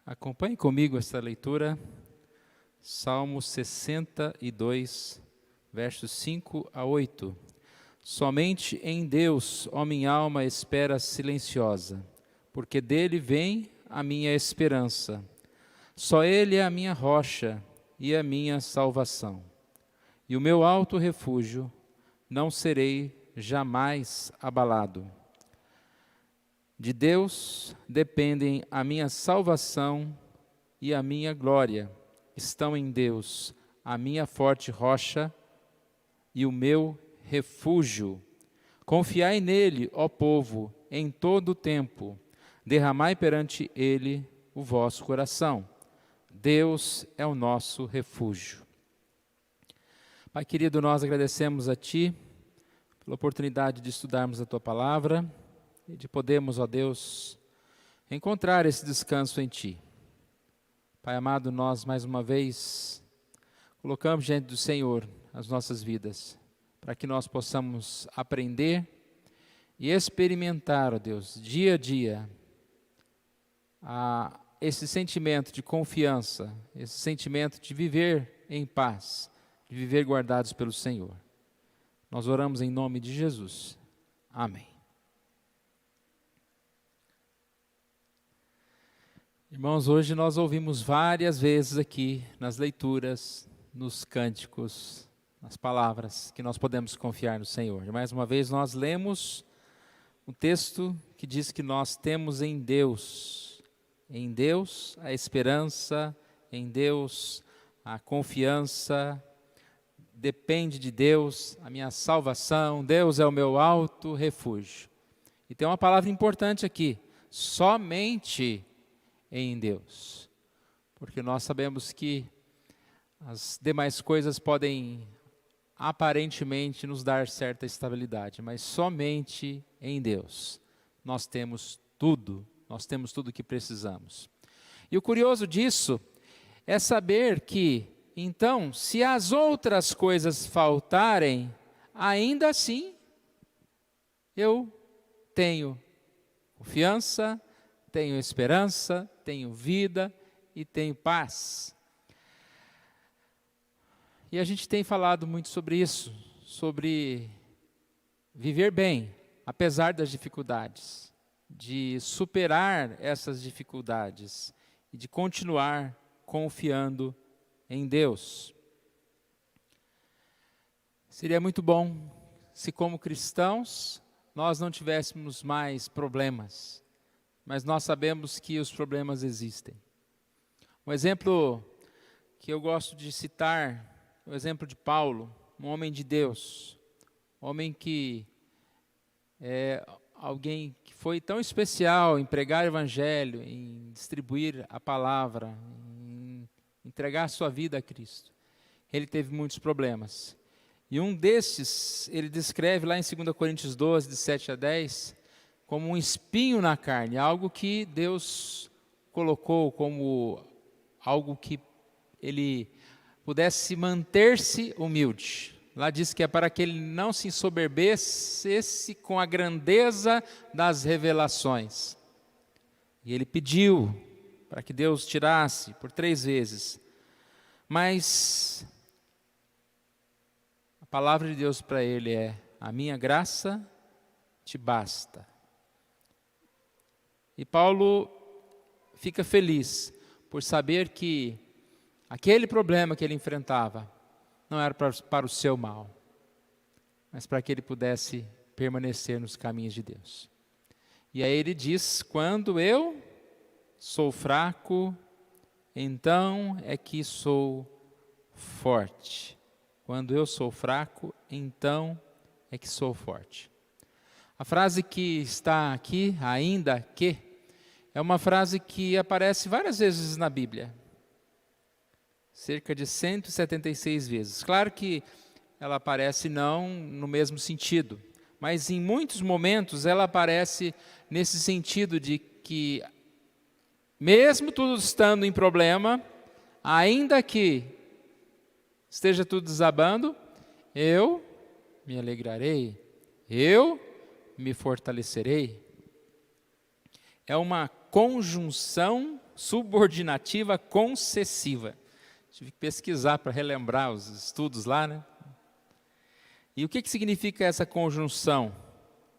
Acompanhe comigo esta leitura, Salmo 62, versos 5 a 8. Somente em Deus, ó minha alma, espera silenciosa, porque dele vem a minha esperança. Só ele é a minha rocha e a minha salvação. E o meu alto refúgio, não serei jamais abalado. De Deus dependem a minha salvação e a minha glória. Estão em Deus, a minha forte rocha e o meu refúgio. Confiai nele, ó povo, em todo o tempo. Derramai perante ele o vosso coração. Deus é o nosso refúgio. Pai querido, nós agradecemos a Ti pela oportunidade de estudarmos a Tua palavra e de podermos, ó Deus, encontrar esse descanso em Ti. Pai amado, nós mais uma vez colocamos diante do Senhor as nossas vidas, para que nós possamos aprender e experimentar, ó Deus, dia a dia, esse sentimento de confiança, esse sentimento de viver em paz, de viver guardados pelo Senhor. Nós oramos em nome de Jesus. Amém. Irmãos, hoje nós ouvimos várias vezes aqui nas leituras, nos cânticos, nas palavras, que nós podemos confiar no Senhor. E mais uma vez nós lemos um texto que diz que nós temos em Deus a esperança, em Deus a confiança, depende de Deus, a minha salvação, Deus é o meu alto refúgio. E tem uma palavra importante aqui, somente em Deus, porque nós sabemos que as demais coisas podem aparentemente nos dar certa estabilidade, mas somente em Deus nós temos tudo o que precisamos. E o curioso disso é saber que, então, se as outras coisas faltarem, ainda assim eu tenho confiança, tenho esperança, tenho vida e tenho paz. E a gente tem falado muito sobre isso, sobre viver bem, apesar das dificuldades, de superar essas dificuldades e de continuar confiando em Deus. Seria muito bom se, como cristãos, nós não tivéssemos mais problemas, mas nós sabemos que os problemas existem. Um exemplo que eu gosto de citar é o exemplo de Paulo, um homem de Deus, um homem que é alguém que foi tão especial em pregar o evangelho, em distribuir a palavra, em entregar a sua vida a Cristo. Ele teve muitos problemas. E um desses, ele descreve lá em 2 Coríntios 12, de 7 a 10, como um espinho na carne, algo que Deus colocou como algo que ele pudesse manter-se humilde. Lá diz que é para que ele não se ensoberbecesse com a grandeza das revelações. E ele pediu para que Deus tirasse por 3 vezes. Mas a palavra de Deus para ele é: a minha graça te basta. E Paulo fica feliz por saber que aquele problema que ele enfrentava não era para o seu mal, mas para que ele pudesse permanecer nos caminhos de Deus. E aí ele diz: quando eu sou fraco, então é que sou forte. Quando eu sou fraco, então é que sou forte. A frase que está aqui, ainda que, é uma frase que aparece várias vezes na Bíblia. Cerca de 176 vezes. Claro que ela aparece não no mesmo sentido, mas em muitos momentos ela aparece nesse sentido de que, mesmo tudo estando em problema, ainda que esteja tudo desabando, eu me alegrarei, eu me fortalecerei. É uma conjunção subordinativa concessiva. Tive que pesquisar para relembrar os estudos lá, né? E o que significa essa conjunção?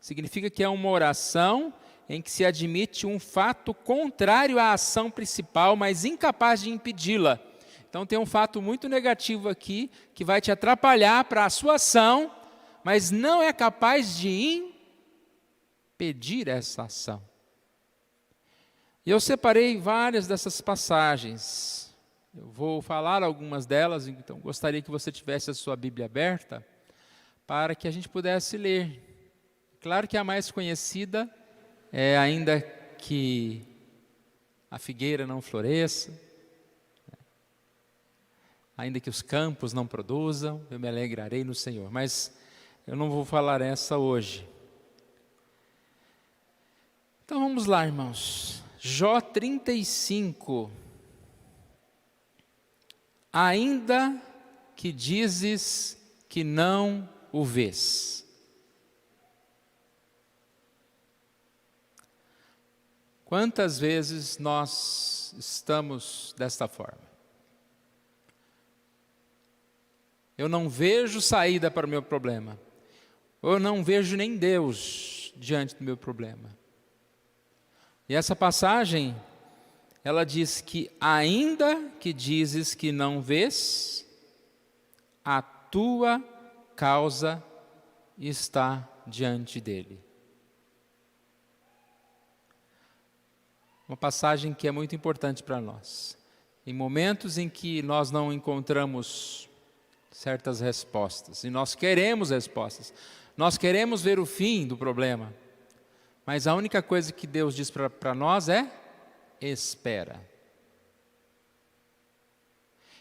Significa que é uma oração em que se admite um fato contrário à ação principal, mas incapaz de impedi-la. Então tem um fato muito negativo aqui, que vai te atrapalhar para a sua ação, mas não é capaz de impedir essa ação. E eu separei várias dessas passagens. Eu vou falar algumas delas, então gostaria que você tivesse a sua Bíblia aberta, para que a gente pudesse ler. Claro que a mais conhecida é ainda que a figueira não floresça, ainda que os campos não produzam, eu me alegrarei no Senhor. Mas eu não vou falar essa hoje. Então vamos lá, irmãos. Jó 35. Ainda que dizes que não o vês. Quantas vezes nós estamos desta forma? Eu não vejo saída para o meu problema. Eu não vejo nem Deus diante do meu problema. E essa passagem, ela diz que ainda que dizes que não vês, a tua causa está diante dele. Uma passagem que é muito importante para nós. Em momentos em que nós não encontramos certas respostas, e nós queremos respostas, nós queremos ver o fim do problema, mas a única coisa que Deus diz para nós é: espera.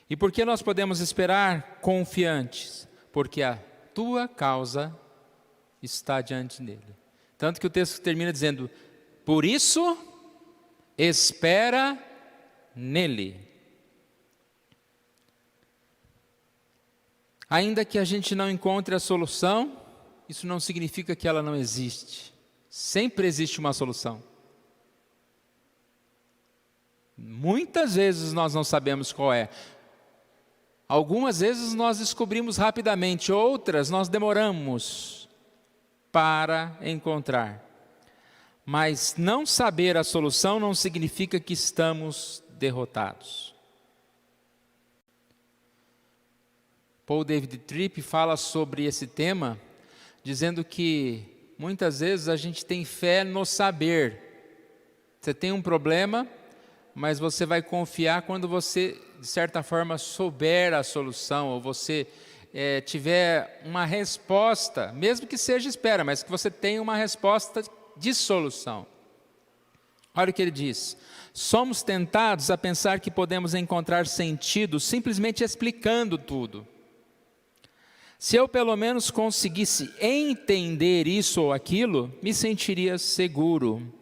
E por que nós podemos esperar confiantes? Porque a tua causa está diante dele. Tanto que o texto termina dizendo: por isso, espera nele. Ainda que a gente não encontre a solução, isso não significa que ela não existe. Sempre existe uma solução. Muitas vezes nós não sabemos qual é. Algumas vezes nós descobrimos rapidamente, outras nós demoramos para encontrar. Mas não saber a solução não significa que estamos derrotados. Paul David Tripp fala sobre esse tema, dizendo que muitas vezes a gente tem fé no saber. Você tem um problema, mas você vai confiar quando você, de certa forma, souber a solução, ou você tiver uma resposta, mesmo que seja espera, mas que você tenha uma resposta de solução. Olha o que ele diz: somos tentados a pensar que podemos encontrar sentido simplesmente explicando tudo. Se eu pelo menos conseguisse entender isso ou aquilo, me sentiria seguro.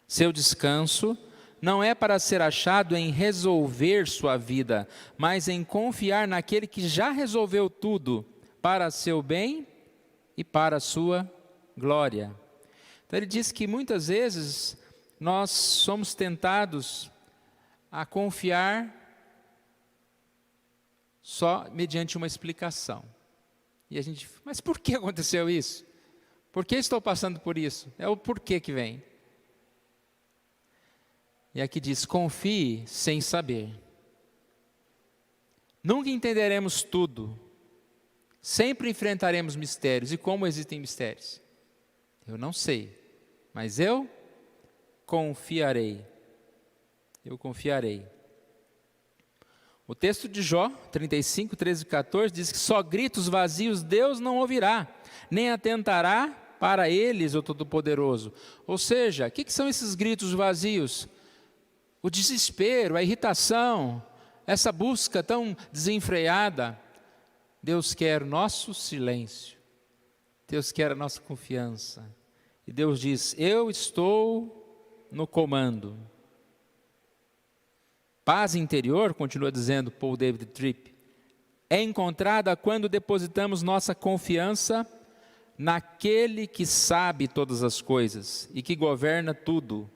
Seu descanso não é para ser achado em resolver sua vida, mas em confiar naquele que já resolveu tudo para seu bem e para a sua glória. Então ele diz que muitas vezes nós somos tentados a confiar só mediante uma explicação. E a gente, mas por que aconteceu isso? Por que estou passando por isso? É o porquê que vem. E aqui diz: confie sem saber. Nunca entenderemos tudo. Sempre enfrentaremos mistérios. E como existem mistérios? Eu não sei, mas eu confiarei. Eu confiarei. O texto de Jó 35, 13 e 14 diz que só gritos vazios Deus não ouvirá, nem atentará para eles o Todo-Poderoso. Ou seja, o que são esses gritos vazios? O desespero, a irritação, essa busca tão desenfreada. Deus quer o nosso silêncio, Deus quer a nossa confiança. E Deus diz: eu estou no comando. Paz interior, continua dizendo Paul David Tripp, é encontrada quando depositamos nossa confiança naquele que sabe todas as coisas e que governa tudo.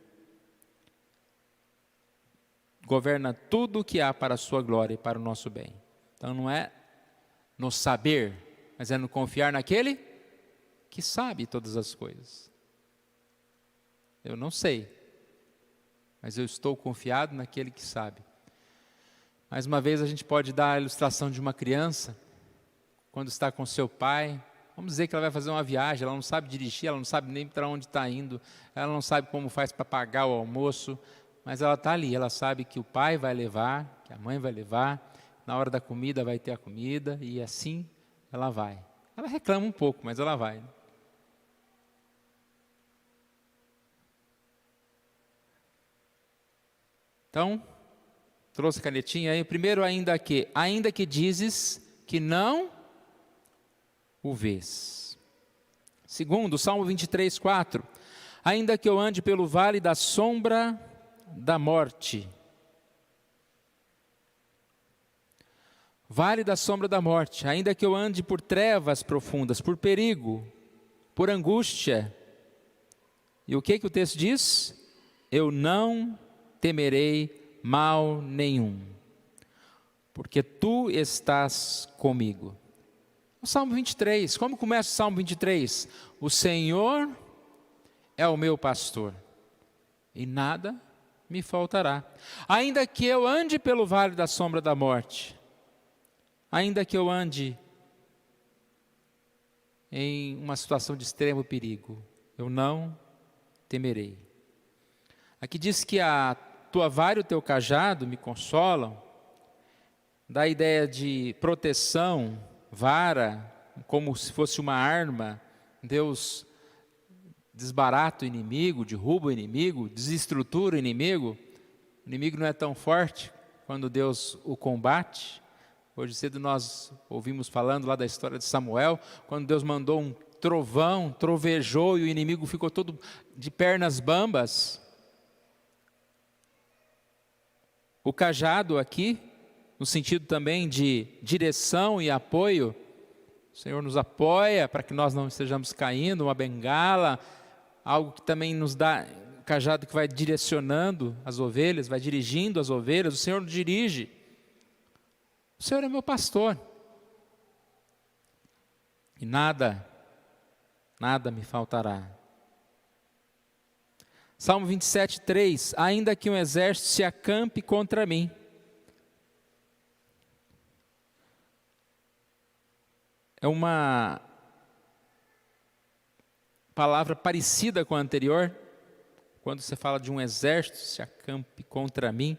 governa tudo o que há para a sua glória e para o nosso bem. Então não é no saber, mas é no confiar naquele que sabe todas as coisas. Eu não sei, mas eu estou confiado naquele que sabe. Mais uma vez a gente pode dar a ilustração de uma criança, quando está com seu pai. Vamos dizer que ela vai fazer uma viagem, ela não sabe dirigir, ela não sabe nem para onde está indo, ela não sabe como faz para pagar o almoço, mas ela está ali, ela sabe que o pai vai levar, que a mãe vai levar, na hora da comida vai ter a comida, e assim ela vai. Ela reclama um pouco, mas ela vai. Então, trouxe a canetinha aí. Primeiro, ainda que dizes que não o vês. Segundo, Salmo 23, 4. Ainda que eu ande pelo vale da sombra da morte. Vale da sombra da morte. Ainda que eu ande por trevas profundas, por perigo, por angústia. E o que o texto diz? Eu não temerei mal nenhum, porque tu estás comigo. O Salmo 23, como começa o Salmo 23? O Senhor é o meu pastor, e nada me faltará. Ainda que eu ande pelo vale da sombra da morte, ainda que eu ande em uma situação de extremo perigo, eu não temerei. Aqui diz que a tua vara e o teu cajado me consolam, dá a ideia de proteção, vara, como se fosse uma arma. Deus desbarata o inimigo, derruba o inimigo, desestrutura o inimigo. O inimigo não é tão forte quando Deus o combate. Hoje cedo nós ouvimos falando lá da história de Samuel, quando Deus mandou um trovão, trovejou e o inimigo ficou todo de pernas bambas. O cajado aqui, no sentido também de direção e apoio, o Senhor nos apoia para que nós não estejamos caindo, uma bengala, algo que também nos dá, o cajado que vai direcionando as ovelhas, vai dirigindo as ovelhas, o Senhor nos dirige. O Senhor é meu pastor. E nada me faltará. Salmo 27, 3. Ainda que um exército se acampe contra mim. É uma palavra parecida com a anterior. Quando você fala de um exército se acampe contra mim.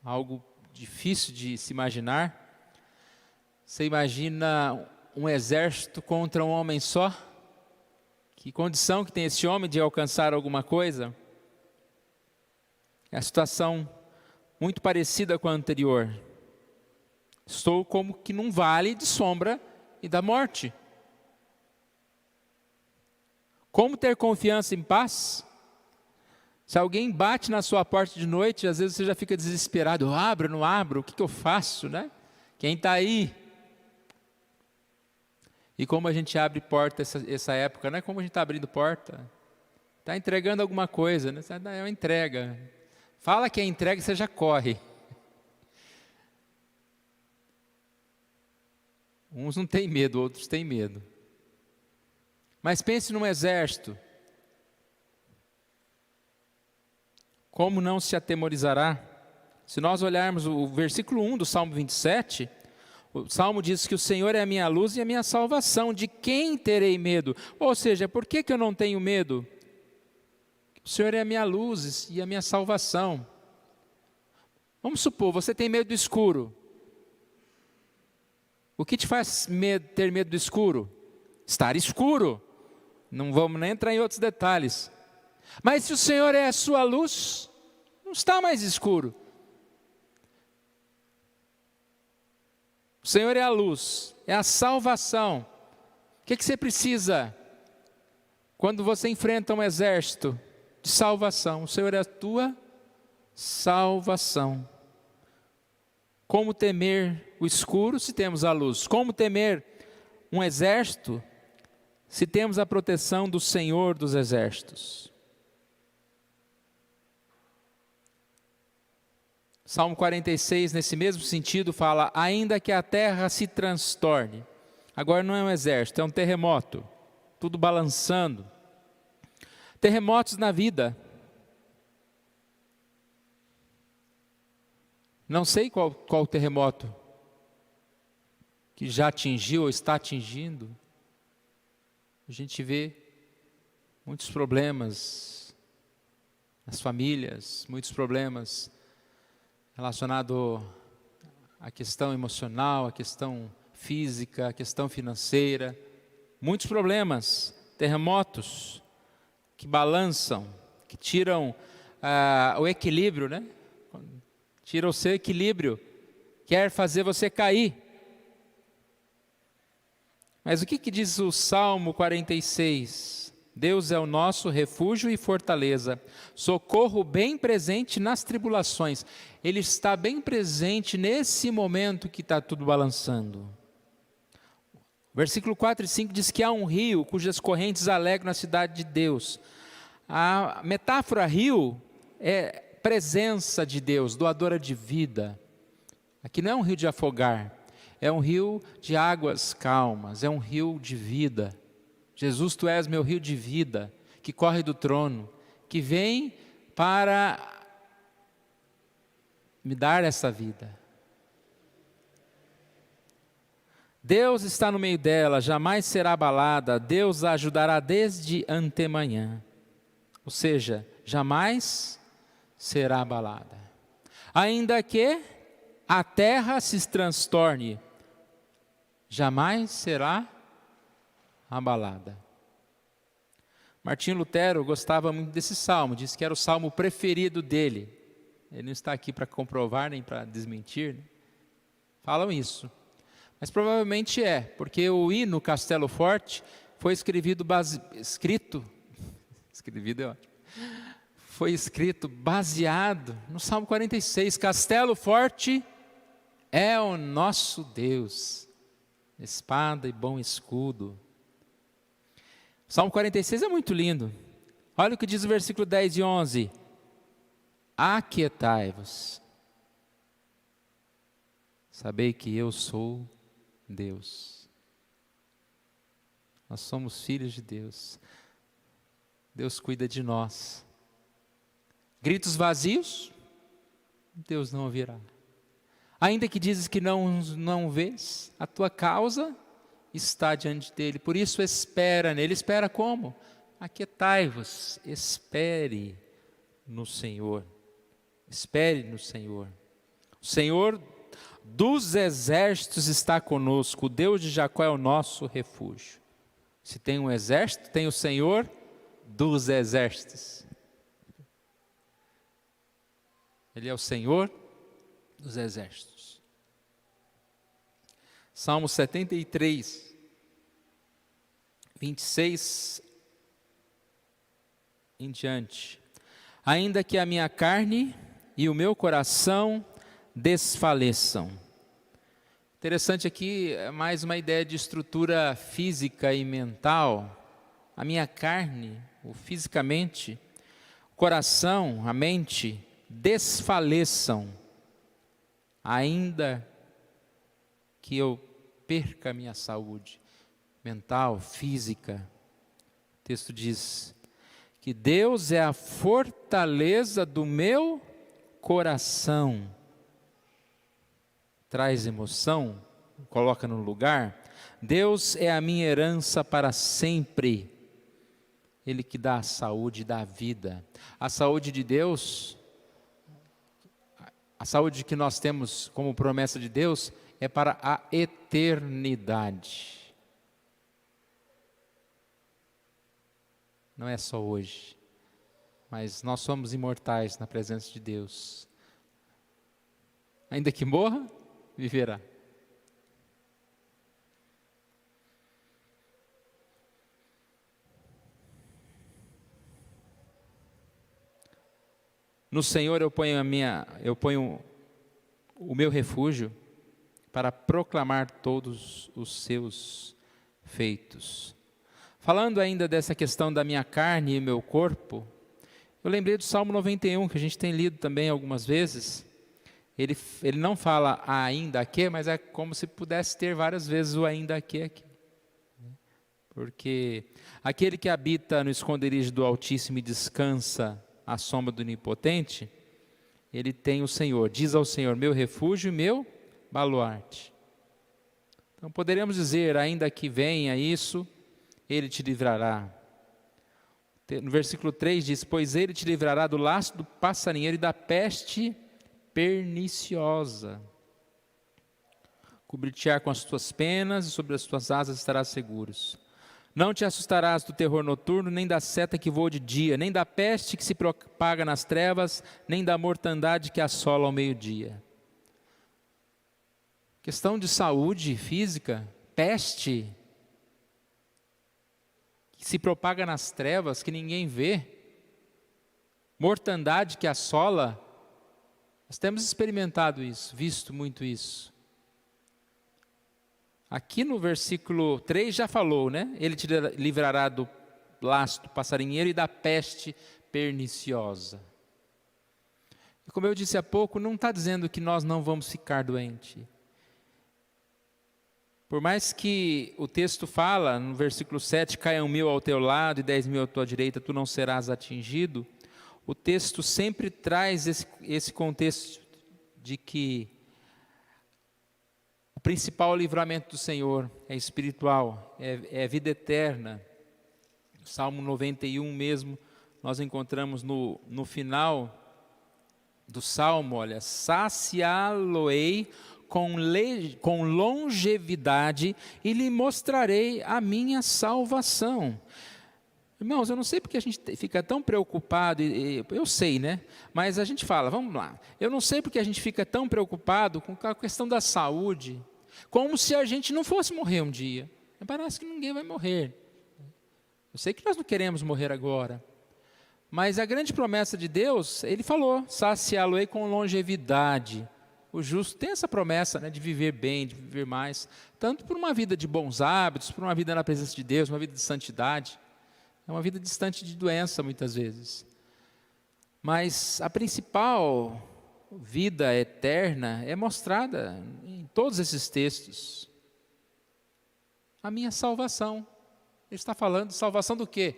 Algo difícil de se imaginar. Você imagina um exército contra um homem só? Que condição que tem esse homem de alcançar alguma coisa? É a situação muito parecida com a anterior. Estou como que num vale de sombra e da morte. Como ter confiança em paz? Se alguém bate na sua porta de noite, às vezes você já fica desesperado. Eu abro, não abro, o que eu faço, né? Quem está aí? E como a gente abre porta essa época, não é como a gente está abrindo porta. Está entregando alguma coisa, né? É uma entrega. Fala que é entrega, você já corre. Uns não têm medo, outros têm medo. Mas pense num exército. Como não se atemorizará? Se nós olharmos o versículo 1 do Salmo 27, o Salmo diz que o Senhor é a minha luz e a minha salvação. De quem terei medo? Ou seja, por que eu não tenho medo? O Senhor é a minha luz e a minha salvação. Vamos supor, você tem medo do escuro. O que te faz ter medo do escuro? Estar escuro. Não vamos nem entrar em outros detalhes. Mas se o Senhor é a sua luz, não está mais escuro. O Senhor é a luz, é a salvação. O que você precisa quando você enfrenta um exército de salvação? O Senhor é a tua salvação. Como temer o escuro se temos a luz? Como temer um exército se temos a proteção do Senhor dos exércitos? Salmo 46, nesse mesmo sentido, fala: ainda que a terra se transtorne. Agora não é um exército, é um terremoto, tudo balançando. Terremotos na vida. Não sei qual terremoto que já atingiu ou está atingindo. A gente vê muitos problemas nas famílias, muitos problemas relacionados à questão emocional, à questão física, à questão financeira. Muitos problemas, terremotos que balançam, que tiram o equilíbrio, né? Tira o seu equilíbrio, quer fazer você cair. Mas o que diz o Salmo 46? Deus é o nosso refúgio e fortaleza, socorro bem presente nas tribulações. Ele está bem presente nesse momento que está tudo balançando. Versículo 4 e 5 diz que há um rio cujas correntes alegram a cidade de Deus. A metáfora rio é presença de Deus, doadora de vida. Aqui não é um rio de afogar, é um rio de águas calmas, é um rio de vida. Jesus, tu és meu rio de vida, que corre do trono, que vem para me dar essa vida. Deus está no meio dela, jamais será abalada, Deus a ajudará desde antemanhã. Ou seja, jamais será abalada. Ainda que a terra se transtorne, jamais será abalada. Martinho Lutero gostava muito desse salmo, disse que era o salmo preferido dele. Ele não está aqui para comprovar nem para desmentir, né? Falam isso. Mas provavelmente é, porque o hino Castelo Forte foi escrito baseado no Salmo 46. Castelo forte é o nosso Deus, espada e bom escudo. O Salmo 46 é muito lindo. Olha o que diz o versículo 10 e 11. Aquietai-vos, sabei que eu sou Deus. Nós somos filhos de Deus. Deus cuida de nós. Gritos vazios, Deus não ouvirá. Ainda que dizes que não vês, a tua causa está diante dele. Por isso espera nele. Espera como? Aquietai-vos, espere no Senhor. Espere no Senhor. O Senhor dos exércitos está conosco. O Deus de Jacó é o nosso refúgio. Se tem um exército, tem o Senhor dos exércitos. Ele é o Senhor dos exércitos. Salmo 73, 26 em diante. Ainda que a minha carne e o meu coração desfaleçam. Interessante aqui, é mais uma ideia de estrutura física e mental. A minha carne, fisicamente, o coração, a mente, desfaleçam, ainda que eu perca a minha saúde mental, física. O texto diz que Deus é a fortaleza do meu coração. Traz emoção, coloca no lugar. Deus é a minha herança para sempre. Ele que dá a saúde, dá a vida. A saúde de Deus, a saúde que nós temos como promessa de Deus, é para a eternidade. Não é só hoje, mas nós somos imortais na presença de Deus. Ainda que morra, viverá. No Senhor eu ponho o meu refúgio para proclamar todos os seus feitos. Falando ainda dessa questão da minha carne e meu corpo, eu lembrei do Salmo 91, que a gente tem lido também algumas vezes. Ele não fala ainda que, mas é como se pudesse ter várias vezes o ainda que aqui. Porque aquele que habita no esconderijo do Altíssimo e descansa à sombra do Onipotente, ele tem o Senhor. Diz ao Senhor, meu refúgio e meu baluarte. Então poderíamos dizer, ainda que venha isso, ele te livrará. No versículo 3 diz, pois ele te livrará do laço do passarinheiro e da peste perniciosa. Cobrir-te-á com as tuas penas e sobre as tuas asas estarás seguros. Não te assustarás do terror noturno, nem da seta que voa de dia, nem da peste que se propaga nas trevas, nem da mortandade que assola ao meio-dia. Questão de saúde física, peste que se propaga nas trevas, que ninguém vê, mortandade que assola. Nós temos experimentado isso, visto muito isso. Aqui no versículo 3 já falou, né? Ele te livrará do laço do passarinheiro e da peste perniciosa. E como eu disse há pouco, não está dizendo que nós não vamos ficar doentes. Por mais que o texto fala, no versículo 7, caiam 1000 ao teu lado e 10.000 à tua direita, tu não serás atingido. O texto sempre traz esse contexto de que o principal livramento do Senhor é espiritual, é vida eterna. Salmo 91 mesmo, nós encontramos no final do Salmo, olha, saciá-lo-ei com longevidade e lhe mostrarei a minha salvação. Irmãos, eu não sei porque a gente fica tão preocupado, eu sei, né? Mas a gente fala, vamos lá, eu não sei porque a gente fica tão preocupado com a questão da saúde, como se a gente não fosse morrer um dia. Parece que ninguém vai morrer. Eu sei que nós não queremos morrer agora, mas a grande promessa de Deus, Ele falou, saciá-lo-ei com longevidade. O justo tem essa promessa, né, de viver bem, de viver mais, tanto por uma vida de bons hábitos, por uma vida na presença de Deus, uma vida de santidade. É uma vida distante de doença, muitas vezes. Mas a principal vida eterna é mostrada em todos esses textos. A minha salvação. Ele está falando de salvação do quê?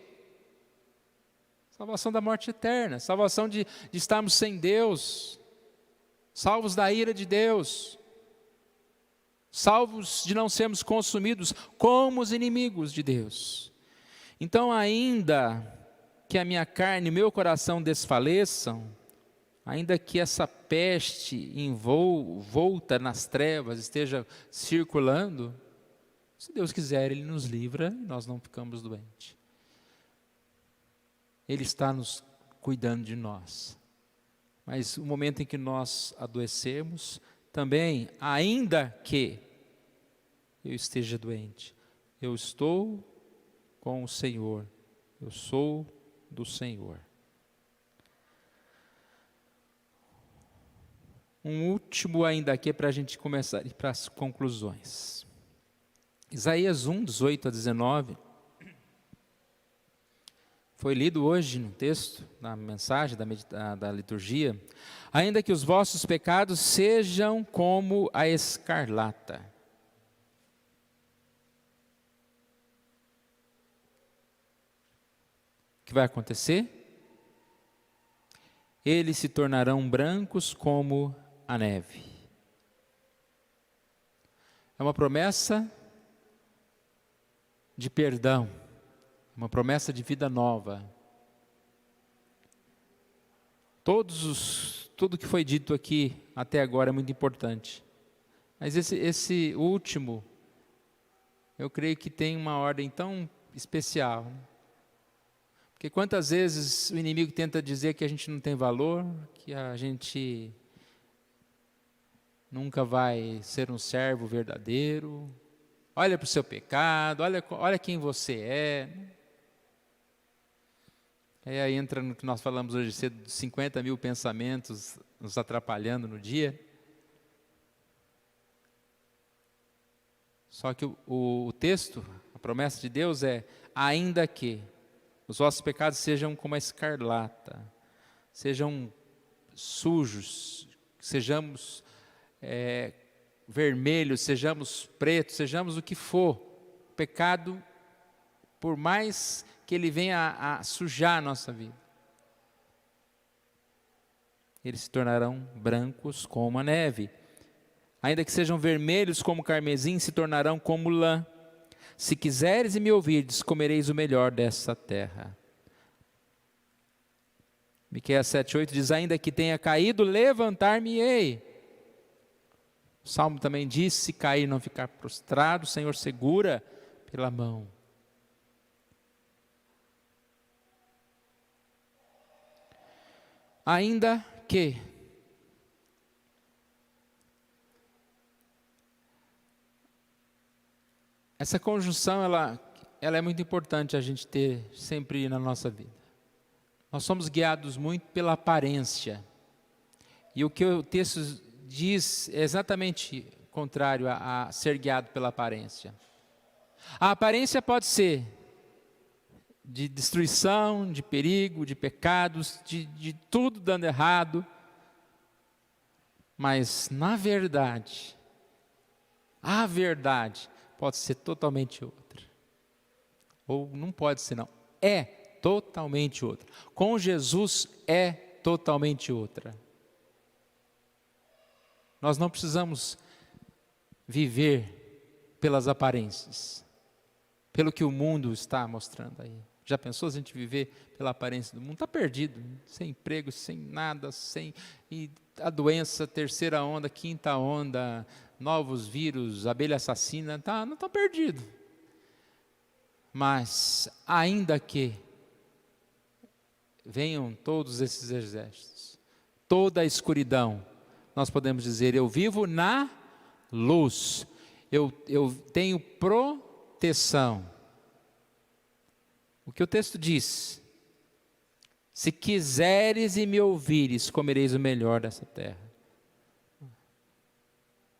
Salvação da morte eterna, salvação de estarmos sem Deus, salvos da ira de Deus, salvos de não sermos consumidos como os inimigos de Deus. Então, ainda que a minha carne e meu coração desfaleçam, ainda que essa peste envolta nas trevas esteja circulando, se Deus quiser, Ele nos livra e nós não ficamos doentes. Ele está nos cuidando de nós. Mas o momento em que nós adoecemos, também, ainda que eu esteja doente, eu estou com o Senhor, eu sou do Senhor. Um último ainda aqui para a gente começar a ir para as conclusões. Isaías 1, 18 a 19, foi lido hoje no texto, na mensagem da liturgia. Ainda que os vossos pecados sejam como a escarlata, o que vai acontecer? Eles se tornarão brancos como a neve. É uma promessa de perdão, uma promessa de vida nova. Tudo que foi dito aqui até agora é muito importante. Mas esse último, eu creio que tem uma ordem tão especial. Porque quantas vezes o inimigo tenta dizer que a gente não tem valor, que a gente nunca vai ser um servo verdadeiro. Olha para o seu pecado, olha quem você é. E aí entra no que nós falamos hoje cedo, 50.000 pensamentos nos atrapalhando no dia. Só que o texto, a promessa de Deus é, ainda que os vossos pecados sejam como a escarlata, sejam sujos, sejamos vermelhos, sejamos pretos, sejamos o que for, o pecado, por mais que ele venha a sujar a nossa vida, eles se tornarão brancos como a neve. Ainda que sejam vermelhos como carmesim, se tornarão como lã. Se quiseres e me ouvirdes, comereis o melhor dessa terra. Miqueias 7,8 diz, ainda que tenha caído, levantar-me-ei. O Salmo também diz, se cair não ficar prostrado, o Senhor segura pela mão. Ainda que essa conjunção, ela é muito importante a gente ter sempre na nossa vida. Nós somos guiados muito pela aparência. E o que o texto diz é exatamente contrário a ser guiado pela aparência. A aparência pode ser de destruição, de perigo, de pecados, de tudo dando errado. Mas, na verdade, a verdade pode ser totalmente outra. Ou não pode ser, não. É totalmente outra. Com Jesus é totalmente outra. Nós não precisamos viver pelas aparências, pelo que o mundo está mostrando aí. Já pensou se a gente viver pela aparência do mundo? Está perdido, sem emprego, sem nada, e a doença, terceira onda, quinta onda, novos vírus, abelha assassina, não está perdido. Mas, ainda que venham todos esses exércitos, toda a escuridão, nós podemos dizer, eu vivo na luz, eu tenho proteção. O que o texto diz? Se quiseres e me ouvires, comereis o melhor dessa terra.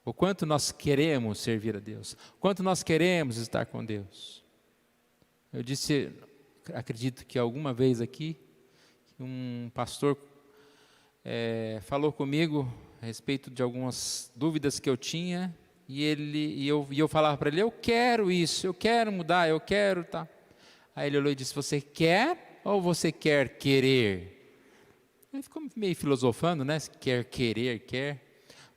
O quanto nós queremos servir a Deus, o quanto nós queremos estar com Deus. Eu disse, acredito que alguma vez aqui, um pastor falou comigo a respeito de algumas dúvidas que eu tinha, e eu falava para ele, eu quero isso, eu quero mudar, eu quero, tá. Aí ele olhou e disse, você quer ou você quer querer? Ele ficou meio filosofando, né? Se quer querer, quer.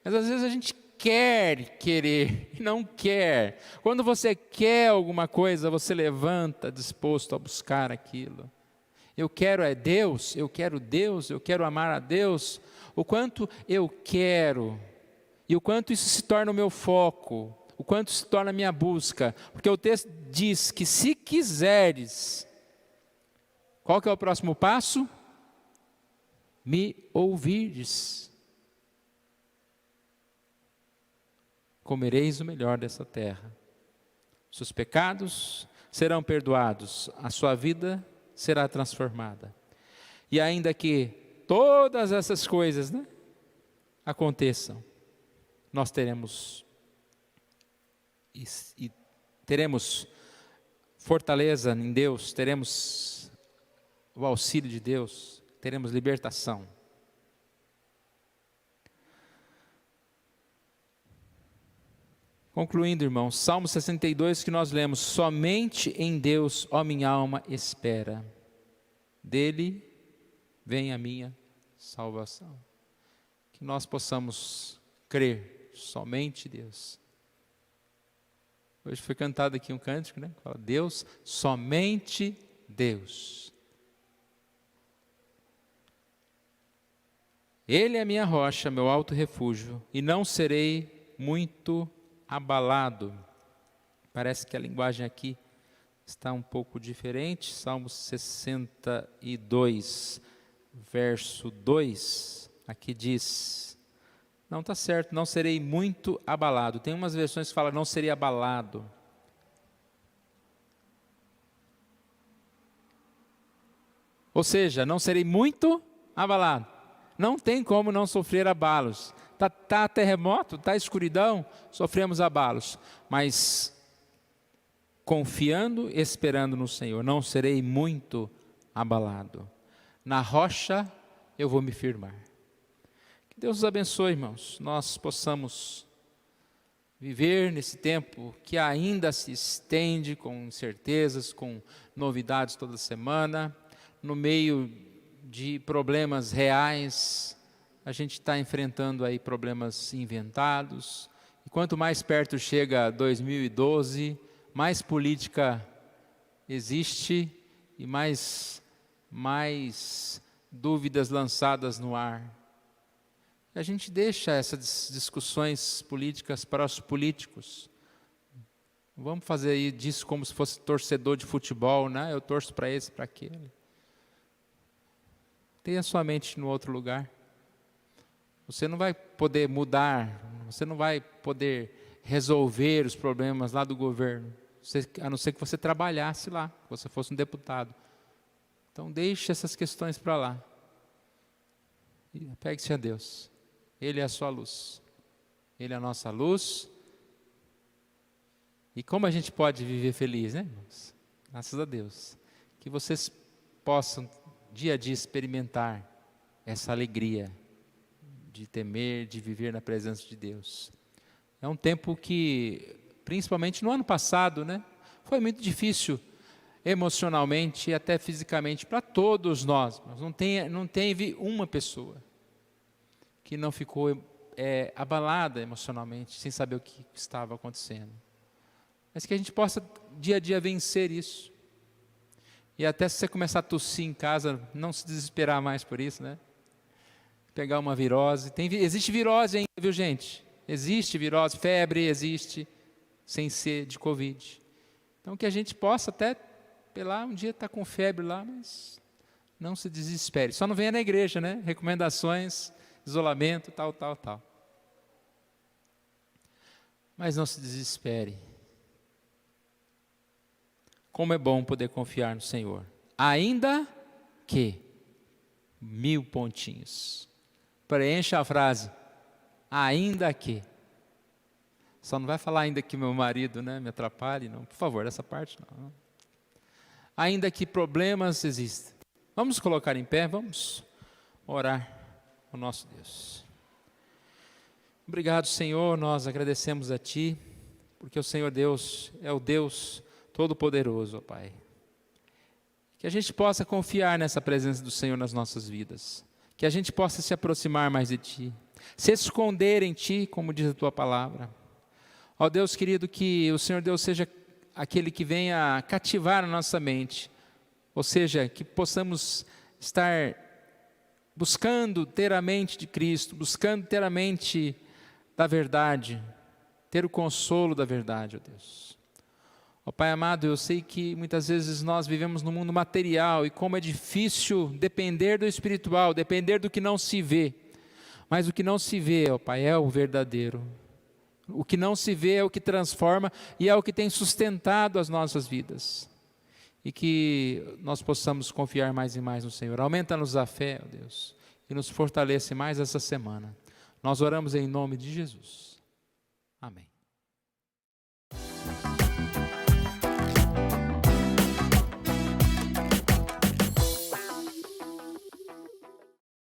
Mas às vezes a gente quer querer e não quer. Quando você quer alguma coisa, você levanta disposto a buscar aquilo. Eu quero Deus, eu quero amar a Deus. O quanto eu quero e o quanto isso se torna o meu foco. O quanto se torna a minha busca, porque o texto diz que se quiseres, qual que é o próximo passo? Me ouvires. Comereis o melhor dessa terra. Seus pecados serão perdoados, a sua vida será transformada. E ainda que todas essas coisas, aconteçam, nós teremos e teremos fortaleza em Deus, teremos o auxílio de Deus, teremos libertação. Concluindo, irmãos, Salmo 62 que nós lemos, somente em Deus, ó minha alma, espera, dele vem a minha salvação. Que nós possamos crer somente em Deus. Hoje foi cantado aqui um cântico, que fala, Deus, somente Deus. Ele é a minha rocha, meu alto refúgio, e não serei muito abalado. Parece que a linguagem aqui está um pouco diferente. Salmo 62, verso 2, aqui diz... Não está certo, não serei muito abalado. Tem umas versões que falam, não serei abalado. Ou seja, não serei muito abalado. Não tem como não sofrer abalos. Está terremoto, está escuridão, sofremos abalos. Mas, confiando, esperando no Senhor, não serei muito abalado. Na rocha eu vou me firmar. Deus nos abençoe, irmãos, nós possamos viver nesse tempo que ainda se estende com incertezas, com novidades toda semana, no meio de problemas reais. A gente está enfrentando aí problemas inventados, e quanto mais perto chega 2012, mais política existe e mais dúvidas lançadas no ar. A gente deixa essas discussões políticas para os políticos. Vamos fazer aí disso como se fosse torcedor de futebol, né? Eu torço para esse, para aquele. Tenha sua mente no outro lugar. Você não vai poder mudar, você não vai poder resolver os problemas lá do governo, a não ser que você trabalhasse lá, que você fosse um deputado. Então deixe essas questões para lá. E pegue-se a Deus. Ele é a sua luz. Ele é a nossa luz. E como a gente pode viver feliz, né, irmãos? Graças a Deus. Que vocês possam, dia a dia, experimentar essa alegria de temer, de viver na presença de Deus. É um tempo que, principalmente no ano passado, né, foi muito difícil emocionalmente e até fisicamente para todos nós. Mas não teve uma pessoa que não ficou abalada emocionalmente, sem saber o que estava acontecendo. Mas que a gente possa, dia a dia, vencer isso. E até se você começar a tossir em casa, não se desesperar mais por isso, né? Pegar uma virose. Existe virose ainda, viu, gente? Existe virose, febre existe, sem ser de Covid. Então que a gente possa até, um dia estar com febre lá, mas não se desespere. Só não venha na igreja, né? Recomendações, isolamento, tal. Mas não se desespere. Como é bom poder confiar no Senhor. Ainda que, 1000 pontinhos. Preencha a frase, ainda que. Só não vai falar ainda que meu marido, né, me atrapalhe, não. Por favor, essa parte não. Ainda que problemas existam. Vamos colocar em pé, vamos orar ao nosso Deus. Obrigado, Senhor, nós agradecemos a Ti, porque o Senhor Deus é o Deus Todo-Poderoso, ó Pai. Que a gente possa confiar nessa presença do Senhor nas nossas vidas. Que a gente possa se aproximar mais de Ti, se esconder em Ti, como diz a Tua palavra. Ó Deus querido, que o Senhor Deus seja aquele que venha cativar a nossa mente, ou seja, que possamos estar buscando ter a mente de Cristo, buscando ter a mente da verdade, ter o consolo da verdade, ó Deus. Ó Pai amado, eu sei que muitas vezes nós vivemos no mundo material e como é difícil depender do espiritual, depender do que não se vê. Mas o que não se vê, ó Pai, é o verdadeiro. O que não se vê é o que transforma e é o que tem sustentado as nossas vidas. E que nós possamos confiar mais e mais no Senhor. Aumenta-nos a fé, ó Deus, e nos fortalece mais essa semana. Nós oramos em nome de Jesus. Amém.